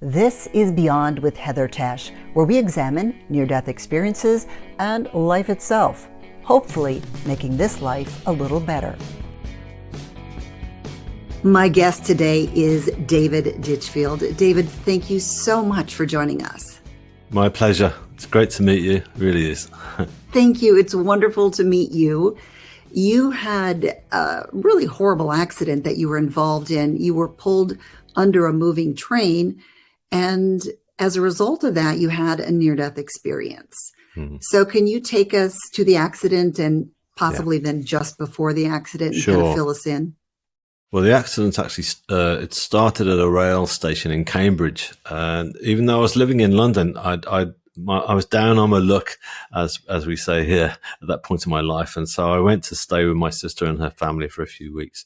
This is Beyond with Heather Tesch, where we examine near-death experiences and life itself, hopefully making this life a little better. My guest today is David Ditchfield. David, thank you so much for joining us. My pleasure. It's great to meet you. It really is. Thank you. It's wonderful to meet you. You had a really horrible accident that you were involved in. You were pulled under a moving train, and as a result of that, you had a near-death experience. Mm-hmm. So can you take us to the accident and possibly then just before the accident and kind of fill us in? Well, the accident actually, it started at a rail station in Cambridge. And even though I was living in London, I was down on my luck, as we say here, at that point in my life. And so I went to stay with my sister and her family for a few weeks.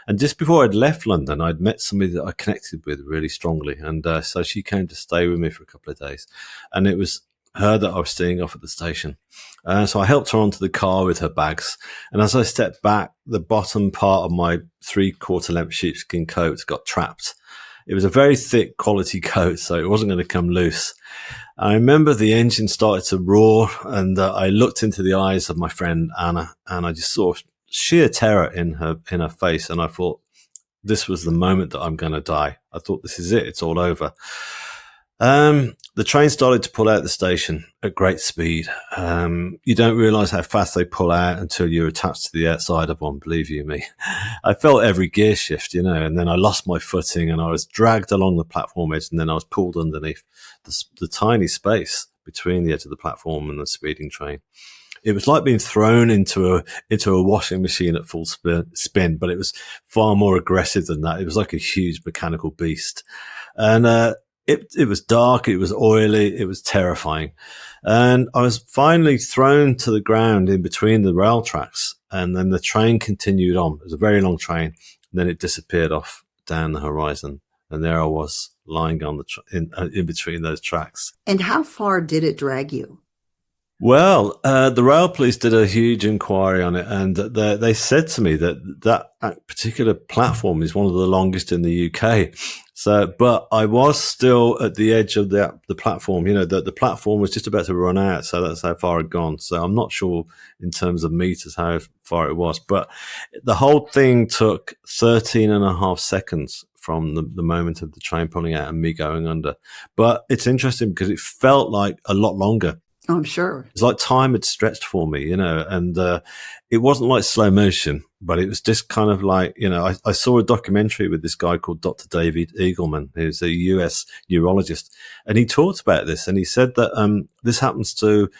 And just before I'd left London, I'd met somebody that I connected with really strongly. And so she came to stay with me for a couple of days. And it was her that I was staying off at the station. So I helped her onto the car with her bags. And as I stepped back, the bottom part of my 3/4 length sheepskin coat got trapped. It was a very thick quality coat, so it wasn't going to come loose. I remember the engine started to roar, and I looked into the eyes of my friend Anna, and I just saw sheer terror in her face. And I thought, this was the moment that I'm going to die. I thought, this is it. It's all over. The train started to pull out the station at great speed. You don't realize how fast they pull out until you're attached to the outside of one, believe you me. I felt every gear shift, and then I lost my footing and I was dragged along the platform edge, and then I was pulled underneath the tiny space between the edge of the platform and the speeding train. It was like being thrown into a washing machine at full spin, but it was far more aggressive than that. It was like a huge mechanical beast. And, it was dark, it was oily, it was terrifying. And I was finally thrown to the ground in between the rail tracks, and then the train continued on. It was a very long train, and then it disappeared off down the horizon. And there I was lying on in between those tracks. And how far did it drag you? Well, the rail police did a huge inquiry on it, and they said to me that particular platform is one of the longest in the UK. So, but I was still at the edge of the platform. The platform was just about to run out, so that's how far I'd gone. So I'm not sure in terms of meters how far it was, but the whole thing took 13 and a half seconds from the moment of the train pulling out and me going under. But it's interesting because it felt like a lot longer. Oh, I'm sure. It's like time had stretched for me, and it wasn't like slow motion, but it was just kind of like, I saw a documentary with this guy called Dr. David Eagleman, who's a US neurologist, and he talked about this, and he said that this happens to,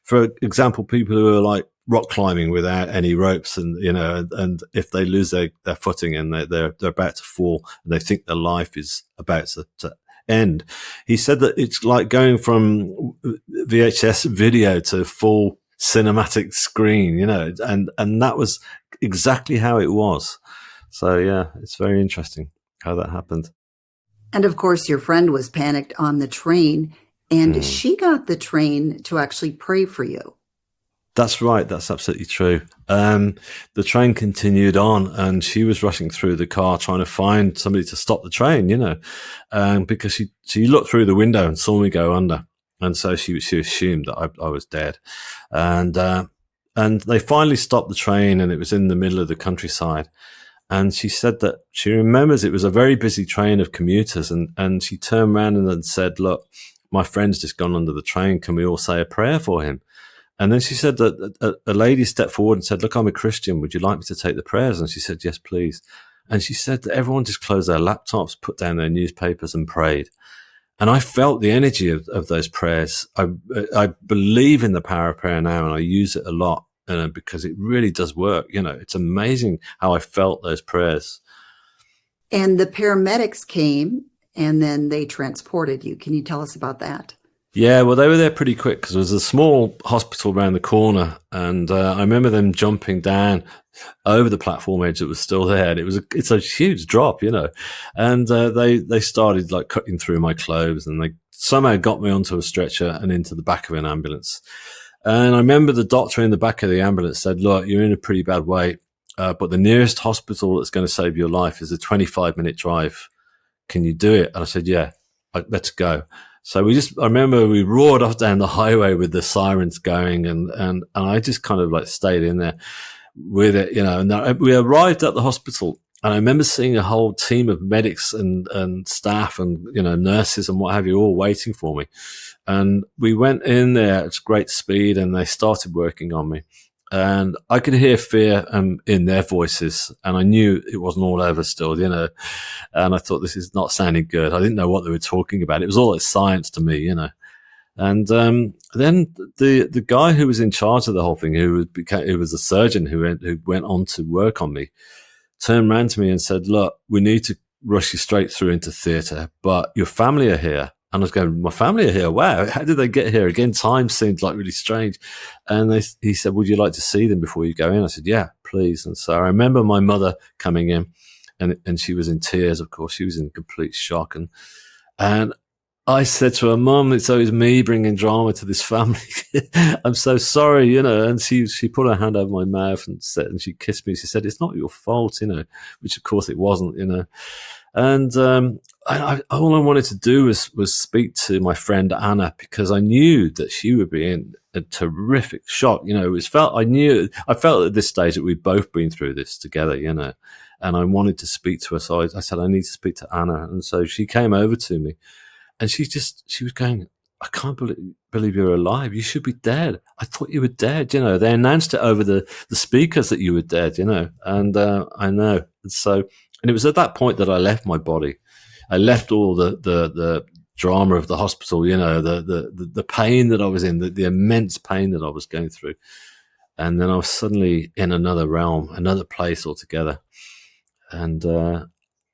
for example, people who are like rock climbing without any ropes, and and if they lose their footing and they're about to fall and they think their life is about to end. He said that it's like going from VHS video to full cinematic screen, and that was exactly how it was. So yeah, it's very interesting how that happened. And of course, your friend was panicked on the train, and she got the train to actually pray for you. That's right. That's absolutely true. The train continued on, and she was rushing through the car trying to find somebody to stop the train, because she looked through the window and saw me go under. And so she assumed that I was dead. And they finally stopped the train, and it was in the middle of the countryside. And she said that she remembers it was a very busy train of commuters. And she turned around and then said, look, my friend's just gone under the train. Can we all say a prayer for him? And then she said that a lady stepped forward and said, look, I'm a Christian. Would you like me to take the prayers? And she said, yes, please. And she said that everyone just closed their laptops, put down their newspapers and prayed. And I felt the energy of those prayers. I believe in the power of prayer now, and I use it a lot because it really does work. It's amazing how I felt those prayers. And the paramedics came, and then they transported you. Can you tell us about that? Yeah, well, they were there pretty quick because there was a small hospital around the corner, and I remember them jumping down over the platform edge that was still there, and it's a huge drop, and they started like cutting through my clothes, and they somehow got me onto a stretcher and into the back of an ambulance. And I remember the doctor in the back of the ambulance said, look, you're in a pretty bad way, but the nearest hospital that's going to save your life is a 25-minute drive. Can you do it? And I said, yeah. let's go. So I remember we roared off down the highway with the sirens going, and I just kind of like stayed in there with it, and we arrived at the hospital, and I remember seeing a whole team of medics and staff and, nurses and what have you, all waiting for me. And we went in there at great speed, and they started working on me. And I could hear fear in their voices, and I knew it wasn't all over still, and I thought, this is not sounding good. I didn't know what they were talking about. It was all like science to me, And then the guy who was in charge of the whole thing, who was a surgeon who went on to work on me, turned around to me and said, "Look, we need to rush you straight through into theatre, but your family are here." And I was going, "My family are here? Wow, how did they get here?" Again, time seemed like really strange. And he said, "Would you like to see them before you go in?" I said, "Yeah, please." And so I remember my mother coming in, and she was in tears, of course. She was in complete shock. And I said to her, "Mum, it's always me bringing drama to this family. I'm so sorry, And she put her hand over my mouth and she kissed me. She said, "It's not your fault, which of course it wasn't, And all I wanted to do was speak to my friend Anna, because I knew that she would be in a terrific shock. I felt at this stage that we'd both been through this together, and I wanted to speak to her. So I said, "I need to speak to Anna." And so she came over to me, and she was going, "I can't believe you're alive. You should be dead. I thought you were dead." They announced it over the speakers that you were dead, and I know. And it was at that point that I left my body. I left all the drama of the hospital, the pain that I was in, the immense pain that I was going through. And then I was suddenly in another realm, another place altogether. And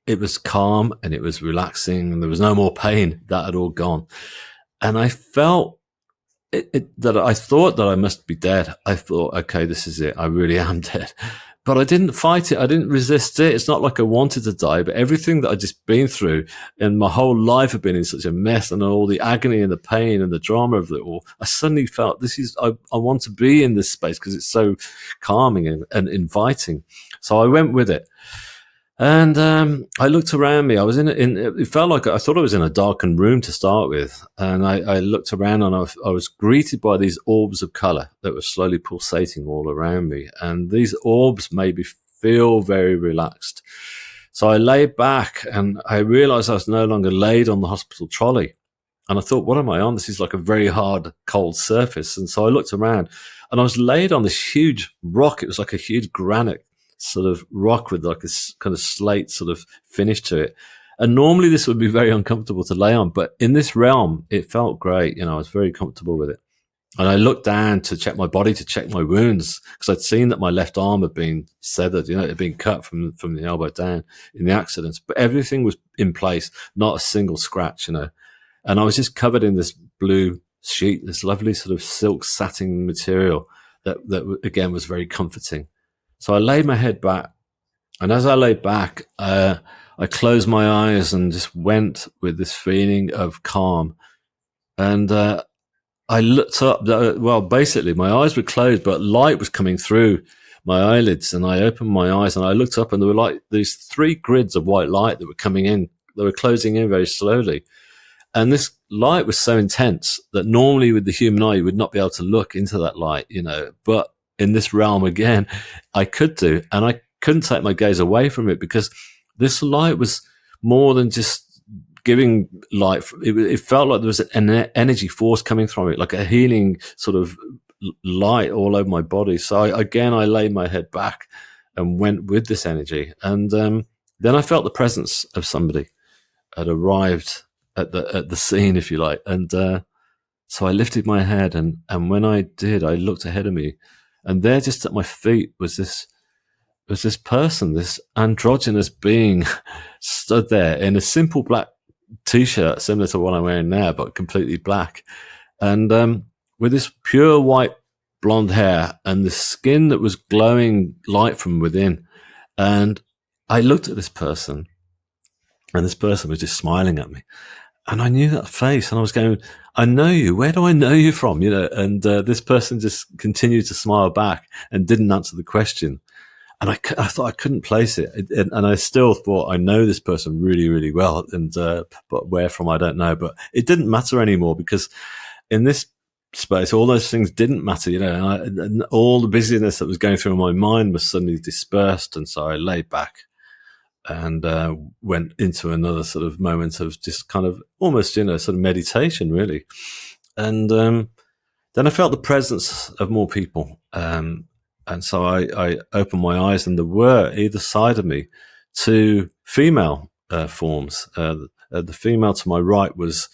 it was calm and it was relaxing, and there was no more pain. That had all gone. And I felt that I thought that I must be dead. I thought, okay, this is it. I really am dead. But I didn't fight it. I didn't resist it. It's not like I wanted to die, but everything that I'd just been through, and my whole life had been in such a mess, and all the agony and the pain and the drama of it all, I suddenly felt I want to be in this space because it's so calming and inviting. So I went with it. And I looked around me. I was it felt like I thought I was in a darkened room to start with. And I looked around, and I was greeted by these orbs of color that were slowly pulsating all around me. And these orbs made me feel very relaxed. So I lay back, and I realized I was no longer laid on the hospital trolley. And I thought, what am I on? This is like a very hard, cold surface. And so I looked around, and I was laid on this huge rock. It was like a huge granite sort of rock with like a kind of slate sort of finish to it. And normally this would be very uncomfortable to lay on, but in this realm, it felt great. I was very comfortable with it. And I looked down to check my body, to check my wounds, because I'd seen that my left arm had been severed, it had been cut from the elbow down in the accident, but everything was in place, not a single scratch, And I was just covered in this blue sheet, this lovely sort of silk satin material that again was very comforting. So I laid my head back, and as I lay back, I closed my eyes and just went with this feeling of calm. And I looked up. Basically, my eyes were closed, but light was coming through my eyelids, and I opened my eyes and I looked up, and there were like these 3 grids of white light that were coming in. They were closing in very slowly. And this light was so intense that normally with the human eye, you would not be able to look into that light, but in this realm again, I could do, and I couldn't take my gaze away from it, because this light was more than just giving light. It felt like there was an energy force coming from it, like a healing sort of light all over my body. So I laid my head back and went with this energy. And then I felt the presence of somebody had arrived at the scene, if you like. And so I lifted my head, and when I did, I looked ahead of me. And there, just at my feet, was this person, this androgynous being, stood there in a simple black T-shirt, similar to what I'm wearing now, but completely black, and with this pure white blonde hair and the skin that was glowing light from within. And I looked at this person, and this person was just smiling at me. And I knew that face, and I was going, "I know you. Where do I know you from?" And this person just continued to smile back and didn't answer the question. and I thought I couldn't place it. And I still thought I know this person really, really well, and but where from I don't know. But it didn't matter anymore, because in this space, all those things didn't matter, and all the busyness that was going through my mind was suddenly dispersed, and so I lay back and went into another sort of moment of just kind of almost, sort of meditation, really. And then I felt the presence of more people. And so I opened my eyes, and there were either side of me 2 female forms. The female to my right was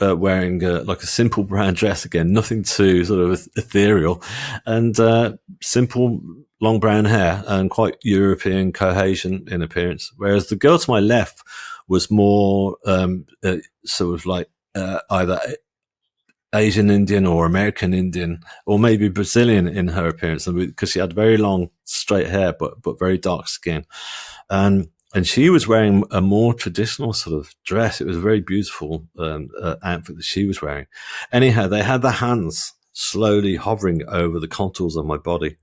wearing like a simple brown dress, again, nothing too sort of ethereal, and simple long brown hair and quite European cohesion in appearance. Whereas the girl to my left was more sort of like either Asian Indian or American Indian or maybe Brazilian in her appearance, because she had very long straight hair but very dark skin, and she was wearing a more traditional sort of dress. It was a very beautiful outfit that she was wearing. Anyhow, they had their hands slowly hovering over the contours of my body.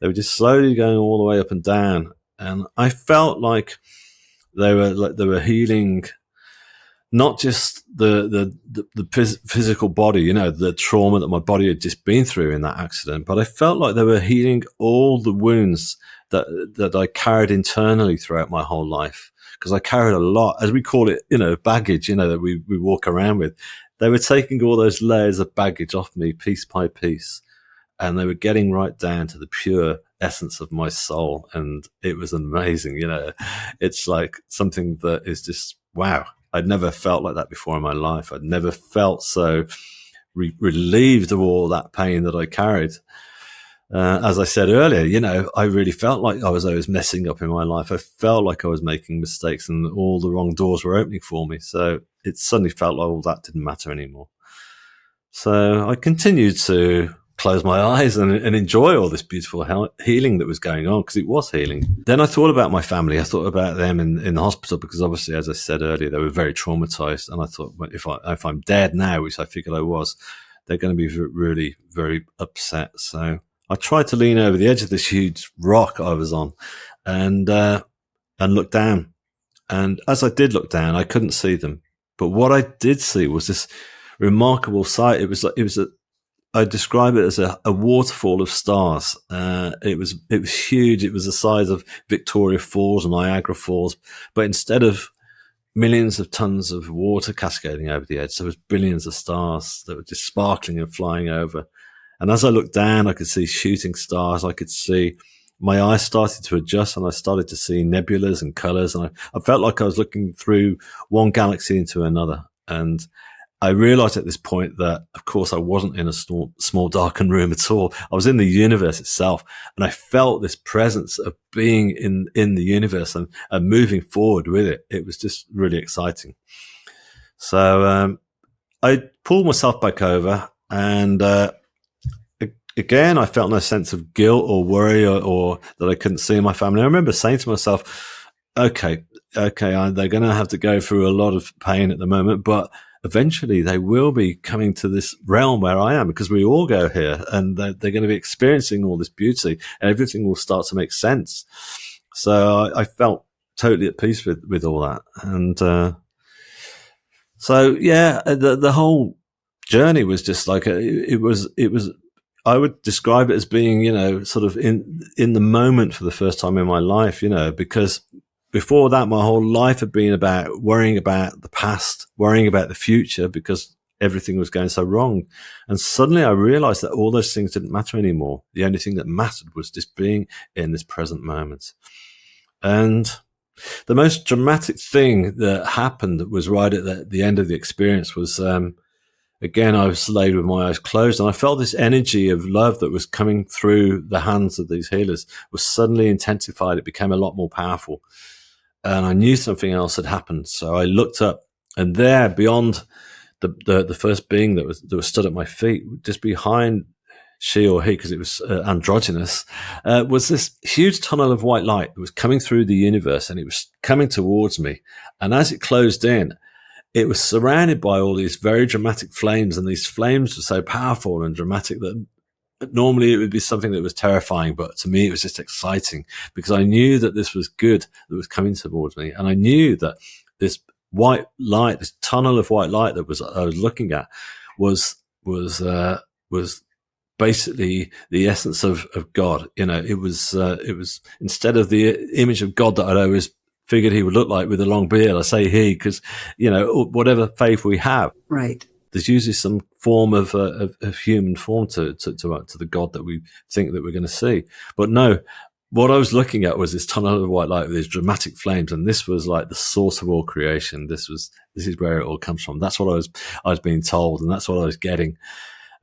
They were just slowly going all the way up and down, and I felt like they were healing not just the physical body, the trauma that my body had just been through in that accident, but I felt like they were healing all the wounds that I carried internally throughout my whole life. Because I carried a lot, as we call it, baggage, that we walk around with. They were taking all those layers of baggage off me piece by piece, and they were getting right down to the pure essence of my soul. And it was amazing. It's like something that is just, wow. I'd never felt like that before in my life. I'd never felt so relieved of all that pain that I carried. As I said earlier, I really felt like I was always messing up in my life. I felt like I was making mistakes and all the wrong doors were opening for me. So it suddenly felt like all that didn't matter anymore. So I continued to close my eyes and enjoy all this beautiful healing that was going on, because it was healing. Then I thought about my family. I thought about them in the hospital, because obviously, as I said earlier, they were very traumatized. And I thought, well, if I'm dead now, which I figured I was, they're going to be really, very upset. So I tried to lean over the edge of this huge rock I was on and look down. And as I did look down, I couldn't see them. But what I did see was this remarkable sight. I describe it as a waterfall of stars. It was huge. It was the size of Victoria Falls and Niagara Falls, but instead of millions of tons of water cascading over the edge, there was billions of stars that were just sparkling and flying over. And as I looked down, I could see shooting stars. I could see my eyes started to adjust, and I started to see nebulas and colors. And I felt like I was looking through one galaxy into another. And I realized at this point that, of course, I wasn't in a small darkened room at all. I was in the universe itself, and I felt this presence of being in the universe and moving forward with it. It was just really exciting. So I pulled myself back over, and again, I felt no sense of guilt or worry or that I couldn't see my family. I remember saying to myself, okay, they're going to have to go through a lot of pain at the moment, but eventually they will be coming to this realm where I am, because we all go here, and they're going to be experiencing all this beauty, and everything will start to make sense. So I felt totally at peace with all that. And so, yeah, the whole journey was just like, it was, I would describe it as being, sort of in the moment for the first time in my life, because before that, my whole life had been about worrying about the past, worrying about the future, because everything was going so wrong. And suddenly I realized that all those things didn't matter anymore. The only thing that mattered was just being in this present moment. And the most dramatic thing that happened was right at the end of the experience was, again, I was laid with my eyes closed, and I felt this energy of love that was coming through the hands of these healers was suddenly intensified. It became a lot more powerful. And I knew something else had happened. So I looked up, and there, beyond the first being that was stood at my feet, just behind she or he, because it was androgynous, was this huge tunnel of white light that was coming through the universe, and it was coming towards me. And as it closed in, it was surrounded by all these very dramatic flames, and these flames were so powerful and dramatic that normally it would be something that was terrifying, but to me it was just exciting because I knew that this was good that was coming towards me, and I knew that this white light, this tunnel of white light that I was looking at, was basically the essence of God. It was instead of the image of God that I'd always figured he would look like with a long beard. I say he because whatever faith we have, right? There's usually some form of human form to the God that we think that we're going to see. But no, what I was looking at was this tunnel of white light with these dramatic flames, and this was like the source of all creation. This is where it all comes from. That's what I was being told, and that's what I was getting.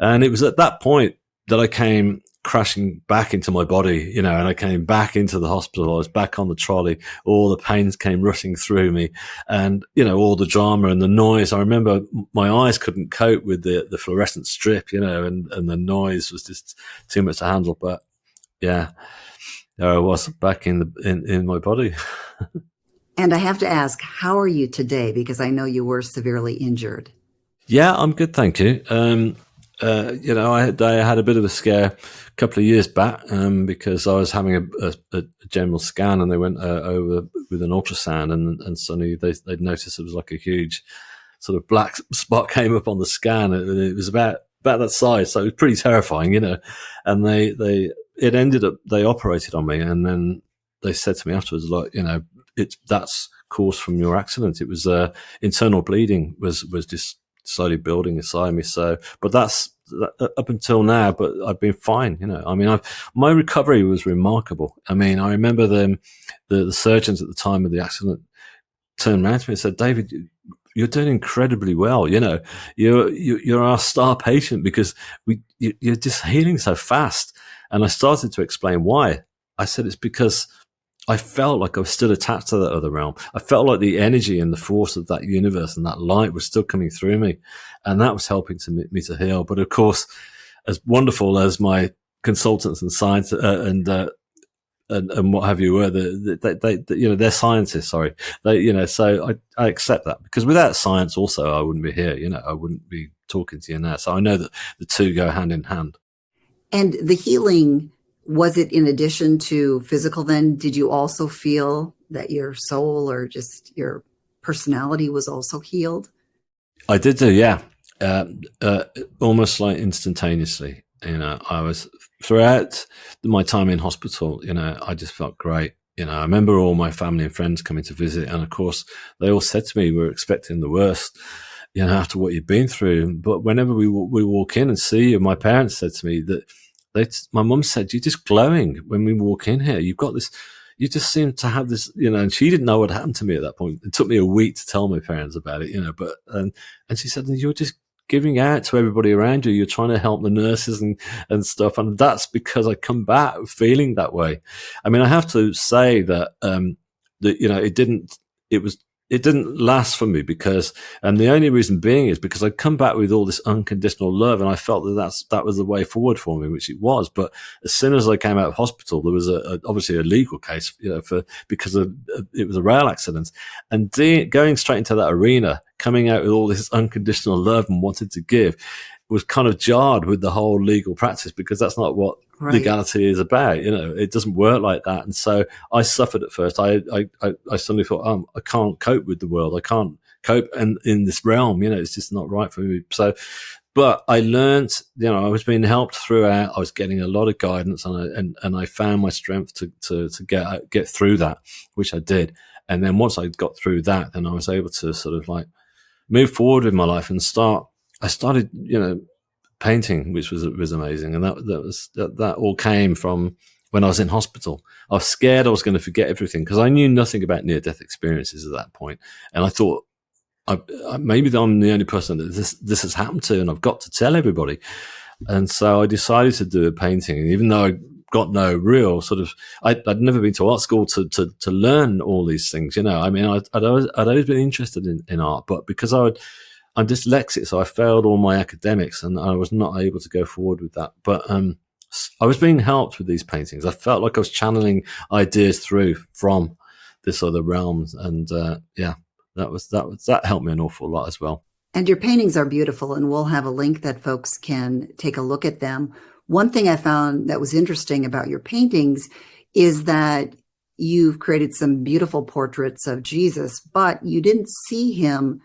And it was at that point that I came crashing back into my body, and I came back into the hospital. I was back on the trolley. All the pains came rushing through me, and, all the drama and the noise. I remember my eyes couldn't cope with the fluorescent strip, and the noise was just too much to handle. But yeah, there I was back in my body. And I have to ask, how are you today? Because I know you were severely injured. Yeah, I'm good. Thank you. I had a bit of a scare a couple of years back because I was having a general scan, and they went over with an ultrasound, and suddenly they'd noticed it was like a huge sort of black spot came up on the scan. It was about that size, so it was pretty terrifying, And it ended up they operated on me, and then they said to me afterwards, like, that's caused from your accident. It was internal bleeding was just slowly building inside me. So, but that's up until now, but I've been fine, my recovery was remarkable. I remember the surgeons at the time of the accident turned around to me and said, "David, you're doing incredibly well. You're our star patient because you're just healing so fast." And I started to explain why. I said, it's because I felt like I was still attached to that other realm. I felt like the energy and the force of that universe and that light was still coming through me. And that was helping me to heal. But of course, as wonderful as my consultants and science and what have you were, they're scientists, sorry. So I accept that, because without science also, I wouldn't be here. I wouldn't be talking to you now. So I know that the two go hand in hand. And the healing, was it in addition to physical then? Did you also feel that your soul or just your personality was also healed? I did do, yeah. Almost like instantaneously. I was, throughout my time in hospital, I just felt great. I remember all my family and friends coming to visit, and of course they all said to me, "We're expecting the worst, after what you've been through." But whenever we walk in and see you, my parents said to me that my mum said, "You're just glowing when we walk in here. You've got this, you just seem to have this, and she didn't know what happened to me at that point. It took me a week to tell my parents about it, but, and she said, "You're just giving out to everybody around you. You're trying to help the nurses and stuff." And that's because I come back feeling that way. I have to say that, it didn't last for me, and the only reason being is because I'd come back with all this unconditional love, and I felt that was the way forward for me, which it was. But as soon as I came out of hospital, there was obviously a legal case, because it was a rail accident, and going straight into that arena, coming out with all this unconditional love and wanted to give, was kind of jarred with the whole legal practice, because that's not what legality is about. It doesn't work like that. And so I suffered at first. I suddenly thought, I can't cope with the world. I can't cope in this realm. It's just not right for me. So, but I learned, I was being helped throughout. I was getting a lot of guidance, and I found my strength to get through that, which I did. And then once I got through that, then I was able to sort of like move forward with my life and I started, painting, which was amazing. And that all came from when I was in hospital. I was scared I was going to forget everything, because I knew nothing about near-death experiences at that point. And I thought, maybe I'm the only person that this has happened to, and I've got to tell everybody. And so I decided to do a painting. And even though I got no real sort of, I'd never been to art school to learn all these things, I'd always been interested in art, but because I'm dyslexic, so I failed all my academics, and I was not able to go forward with that. But I was being helped with these paintings. I felt like I was channeling ideas through from this other realms, and that helped me an awful lot as well. And your paintings are beautiful, and we'll have a link that folks can take a look at them. One thing I found that was interesting about your paintings is that you've created some beautiful portraits of Jesus, but you didn't see him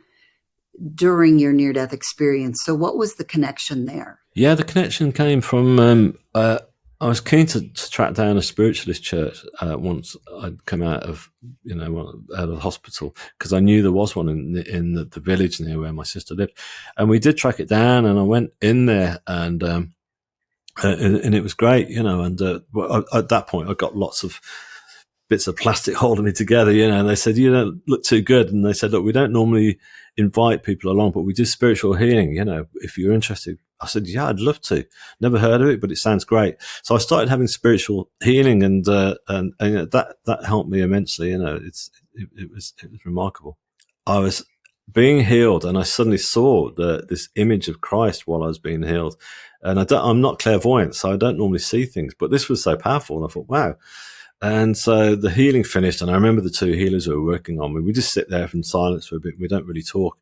during your near-death experience. So what was the connection there? Yeah, the connection came from I was keen to track down a spiritualist church once I'd come out of out of the hospital, because I knew there was one in the village near where my sister lived, and we did track it down. And I went in there, and it was great, And at that point, I got lots of bits of plastic holding me together, and they said, "You don't look too good." And they said, "Look, we don't normally invite people along, but we do spiritual healing, if you're interested." I said, "Yeah, I'd love to. Never heard of it, but it sounds great." So I started having spiritual healing, and that helped me immensely. It was remarkable. I was being healed, and I suddenly saw this image of Christ while I was being healed. And I'm not clairvoyant, so I don't normally see things, but this was so powerful, and I thought, wow. And so the healing finished, and I remember the two healers who were working on me. We just sit there in silence for a bit. We don't really talk.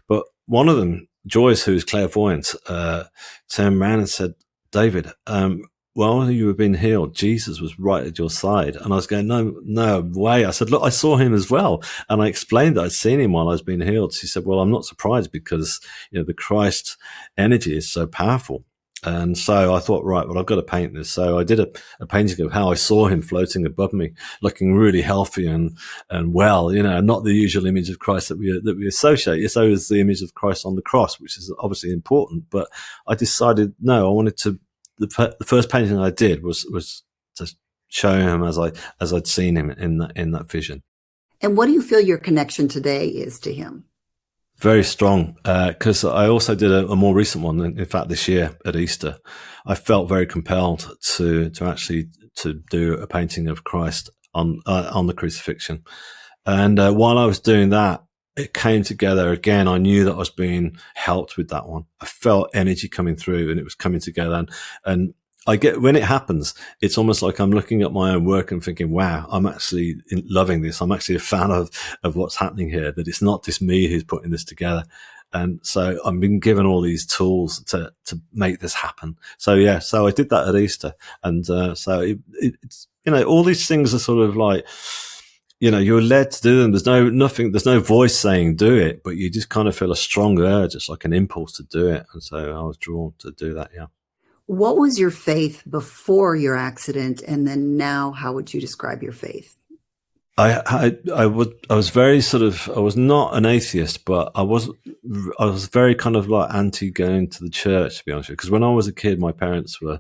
But one of them, Joyce, who's clairvoyant, turned around and said, "David, while you were being healed, Jesus was right at your side." And I was going, no way. I said, "Look, I saw him as well." And I explained that I'd seen him while I was being healed. She said, "Well, I'm not surprised, because the Christ energy is so powerful." And so I thought, right, well, I've got to paint this. So I did a painting of how I saw him floating above me, looking really healthy and well, not the usual image of Christ that we associate. So is the image of Christ on the cross, which is obviously important. But I decided, no, I wanted to. The first painting I did was to show him as I'd seen him in that vision. And what do you feel your connection today is to him? Very strong, because I also did a more recent one. In fact, this year at Easter, I felt very compelled to actually to do a painting of Christ on the crucifixion. And while I was doing that, it came together again. I knew that I was being helped with that one. I felt energy coming through, and it was coming together. And when it happens, it's almost like I'm looking at my own work and thinking, wow, I'm actually loving this. I'm actually a fan of what's happening here, that it's not just me who's putting this together. And so I'm being given all these tools to make this happen. So yeah, so I did that at Easter. And so it's, all these things are sort of like, you're led to do them. There's no voice saying do it, but you just kind of feel a strong urge. It's like an impulse to do it. And so I was drawn to do that. Yeah. What was your faith before your accident, and then now, how would you describe your faith? I was very I was not an atheist, but I was very kind of like anti going to the church, to be honest with you. Because when I was a kid, my parents were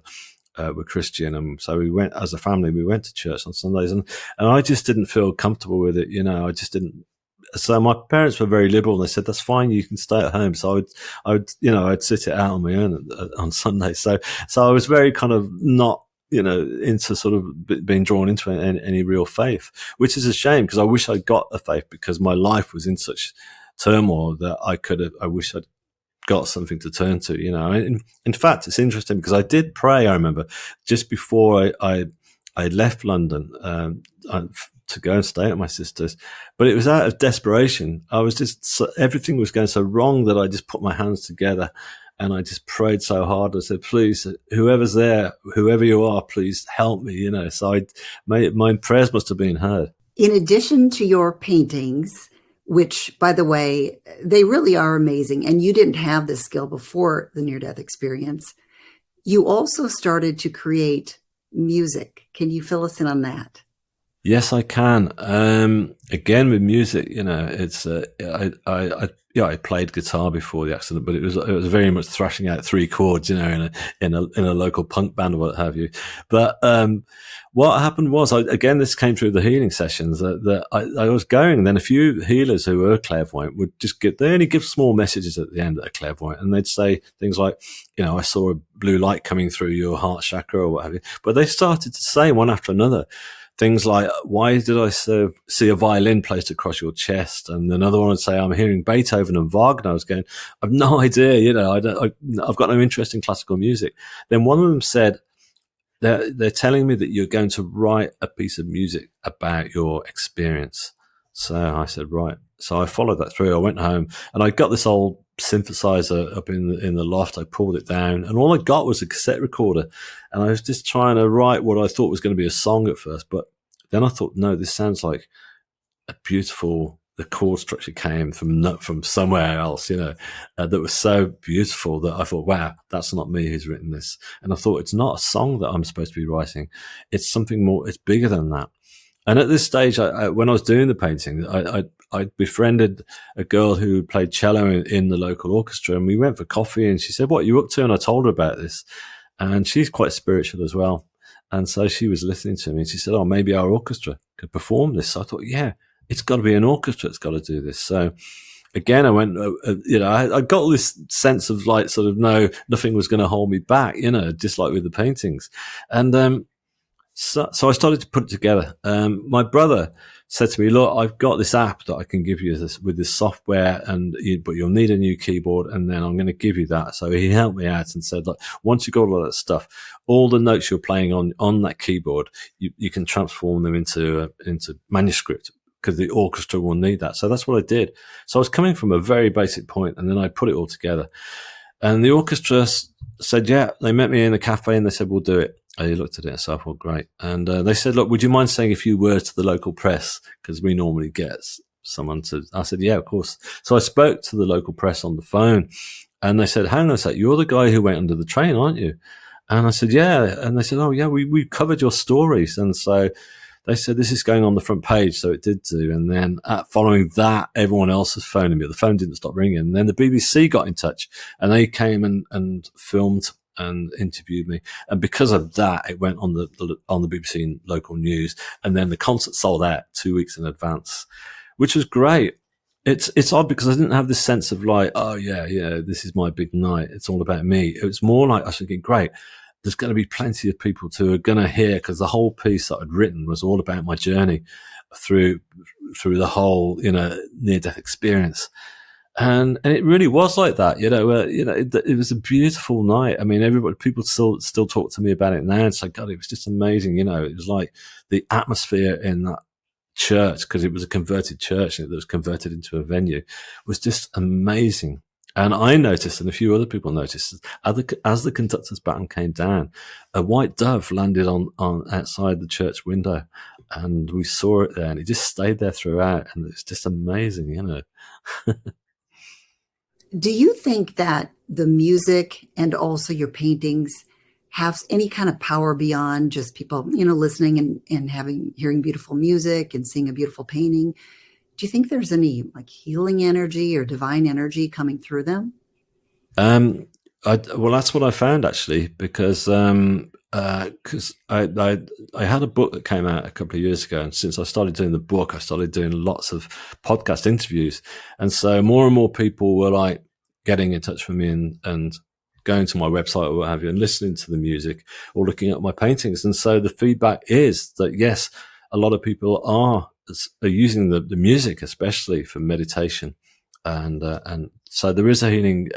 Christian, and so we went as a family. We went to church on Sundays, and I just didn't feel comfortable with it. I just didn't. So my parents were very liberal, and they said, "That's fine, you can stay at home." So I'd sit it out on my own on Sunday. So I was very kind of not, into sort of being drawn into any real faith, which is a shame, because I wish I'd got a faith, because my life was in such turmoil that I wish I'd got something to turn to, In fact, it's interesting, because I did pray, I remember, just before I left London, to go and stay at my sister's, but it was out of desperation. I was everything was going so wrong that I just put my hands together and I just prayed so hard. I said, "Please, whoever's there, whoever you are, please help me." So my prayers must have been heard. In addition to your paintings, which, by the way, they really are amazing, and you didn't have this skill before the near-death experience, you also started to create music. Can you fill us in on that? Yes, I can. Again, with music, it's I played guitar before the accident, but it was very much thrashing out three chords, in a local punk band or what have you. But what happened was, this came through the healing sessions, that I was going, and then a few healers who were clairvoyant would they only give small messages at the end that are clairvoyant, and they'd say things like, "I saw a blue light coming through your heart chakra," or what have you. But they started to say one after another things like, "Why did I see a violin placed across your chest?" And another one would say, "I'm hearing Beethoven and Wagner." I was going, "I've no idea, I've got no interest in classical music." Then one of them said, they're telling me that you're going to write a piece of music about your experience. So I said, right. So I followed that through. I went home and I got this old synthesizer up in the loft. I pulled it down, and all I got was a cassette recorder. And I was just trying to write what I thought was going to be a song at first, but then I thought, no, this sounds like a beautiful. The chord structure came from somewhere else, that was so beautiful that I thought, wow, that's not me who's written this. And I thought, it's not a song that I'm supposed to be writing. It's something more. It's bigger than that. And at this stage, when I was doing the painting, I befriended a girl who played cello in the local orchestra, and we went for coffee, and she said, what are you up to? And I told her about this, and she's quite spiritual as well. And so she was listening to me, and she said, oh, maybe our orchestra could perform this. So I thought, yeah, it's got to be an orchestra that's got to do this. So again, I went, I got this sense of like, sort of, no, nothing was going to hold me back, just like with the paintings. And, so I started to put it together. My brother said to me, look, I've got this app that I can give you with this software, but you'll need a new keyboard, and then I'm going to give you that. So he helped me out and said, look, once you've got all that stuff, all the notes you're playing on that keyboard, you can transform them into manuscript, because the orchestra will need that. So that's what I did. So I was coming from a very basic point, and then I put it all together. And the orchestra said, yeah, they met me in a cafe, and they said, we'll do it. I looked at it and said, well, great. And they said, look, would you mind saying a few words to the local press? Because we normally get someone to. I said, yeah, of course. So I spoke to the local press on the phone, and they said, hang on a sec, you're the guy who went under the train, aren't you? And I said, yeah. And they said, oh, yeah, we covered your stories. And so they said, this is going on the front page. So it did do. And then following that, everyone else was phoning me. The phone didn't stop ringing. And then the BBC got in touch, and they came and filmed and interviewed me. And because of that, it went on the BBC and local news. And then the concert sold out 2 weeks in advance, which was great. It's odd because I didn't have this sense of like, oh yeah, this is my big night. It's all about me. It was more like I was thinking, great, there's going to be plenty of people who are going to hear, because the whole piece that I'd written was all about my journey through the whole, near-death experience. And it really was like that, it was a beautiful night. I mean, people still talk to me about it now. It's like, God, it was just amazing. It was like the atmosphere in that church, because it was a converted church that was converted into a venue, was just amazing. And I noticed, and a few other people noticed, as the conductor's baton came down, a white dove landed on outside the church window, and we saw it there, and it just stayed there throughout, and it's just amazing, Do you think that the music and also your paintings have any kind of power beyond just people, listening and hearing beautiful music and seeing a beautiful painting? Do you think there's any like healing energy or divine energy coming through them? Well, that's what I found actually, because I had a book that came out a couple of years ago, and since I started doing the book, I started doing lots of podcast interviews, and so more and more people were like getting in touch with me and going to my website or what have you, and listening to the music or looking at my paintings. And so the feedback is that yes, a lot of people are using the music, especially for meditation. And so there is a healing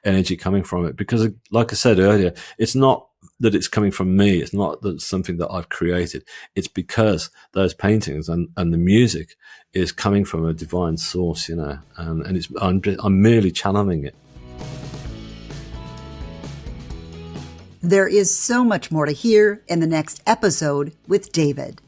energy coming from it, because like I said earlier, it's not that it's coming from me. It's not that it's something that I've created. It's because those paintings and the music is coming from a divine source, and I'm merely channeling it. There is so much more to hear in the next episode with David.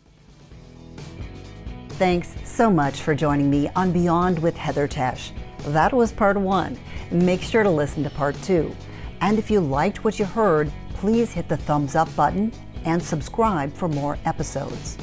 Thanks so much for joining me on Beyond with Heather Tesch. That was part 1. Make sure to listen to part 2. And if you liked what you heard, please hit the thumbs up button and subscribe for more episodes.